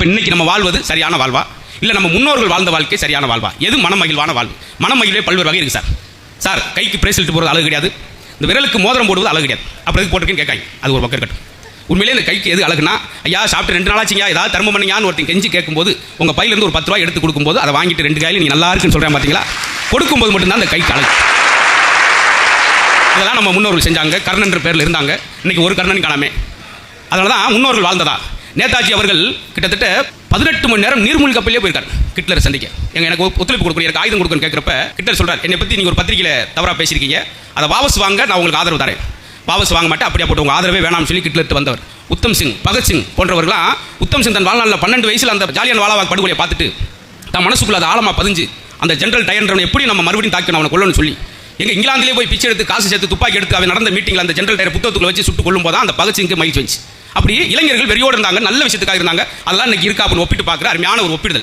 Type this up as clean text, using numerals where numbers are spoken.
அப்போ இன்னைக்கு நம்ம வாழ்வது சரியான வாழ்வா, இல்லை நம்ம முன்னோர்கள் வாழ்ந்த வாழ்க்கை சரியான வாழ்வா? எது மனமகிழ்வான வாழ்வு? மனமகிழ்வே பல்வேறு வகை இருக்குது சார். கைக்கு பிரேஸ்லெட் போடுறது அழகு கிடையாது, இந்த விரலுக்கு மோதிரம் போடுவது அழகு கிடையாது. அப்புறம் எதுக்கு போட்டிருக்கேன்னு கேட்காங்க, அது ஒரு பக்கம் இருக்கட்டும். உண்மையிலே இந்த கைக்கு எது அழகுனா, ஐயா சாப்பிட்டு 2 நாளாச்சிங்க ஏதாவது தர்மம் பண்ணியான்னு ஒருத்தன் கெஞ்சி கேட்கும்போது உங்கள் பையிலேருந்து ஒரு 10 ரூபா எடுத்து கொடுக்கும்போது அதை வாங்கிட்டு 2 கையில் நீங்கள் நல்லா இருக்குன்னு சொல்கிறேன் பார்த்தீங்களா, கொடுக்கும்போது மட்டும்தான் அந்த கைக்கு அழகு. இதெல்லாம் நம்ம முன்னோர்கள் செஞ்சாங்க. கர்ணன்ற பேரில் இருந்தாங்க, இன்னைக்கு ஒரு கர்ணன் காணாமே. அதனால தான் முன்னோர்கள் வாழ்ந்ததா. நேதாஜி அவர்கள் கிட்டத்தட்ட 18 மணி நேரம் நீர்மூழ்கி கப்பலே போயிருக்காரு ஹிட்லரை சந்திக்க. எனக்கு ஒத்துழைப்பு கொடுக்கணும், எனக்கு ஆயுதம் கொடுக்கணும்னு கேட்குறப்ப ஹிட்லர் சொல்கிறார், என்னை பற்றி நீங்கள் ஒரு பத்திரிகையில் தவறாக பேசியிருக்கீங்க, அதை வாபஸ் வாங்க, நான் உங்களுக்கு ஆதரவு தரேன். வாபஸ் வாங்க மாட்டேன், அப்படியே போட்டு உங்கள் ஆதரவே வேணாம்னு சொல்லி ஹிட்லர் வந்தவர். உத்தம் சிங், பகத்சிங் போன்றவர்களாம், உத்தம் சிங் தன் வாழ்நாளில் 12 வயசில் அந்த ஜாலியன் வாலாபாக் படுகொலையை பார்த்துட்டு தான் மனசுக்குள்ள அது ஆழமாக பதிஞ்சு அந்த ஜெனரல் டயர்ன்றவனை எப்படி நம்ம மறுபடியும் தாக்கணும், அவனை கொல்லணும்னு சொல்லி எங்கள் இங்கிலாந்திலே போய் பிச்சை எடுத்து காசு சேர்த்து துப்பாக்கி எடுத்து அவன் நடந்த மீட்டிங்கில் அந்த ஜெனரல் டயர் புத்தகத்துக்குள்ள வச்சு சுட்டு கொள்ளும் போது அந்த பகத்சிங்க்கு மகிழ்ச்சி வந்துச்சு. அப்படி இளைஞர்கள் வெறியோடு இருந்தாங்க, நல்ல விஷயத்துக்காக இருந்தாங்க. அதெல்லாம் இன்னைக்கு இருக்கா அப்படின்னு ஒப்பிட்டு பார்க்குற அருமையான ஒரு ஒப்பிடுதல்.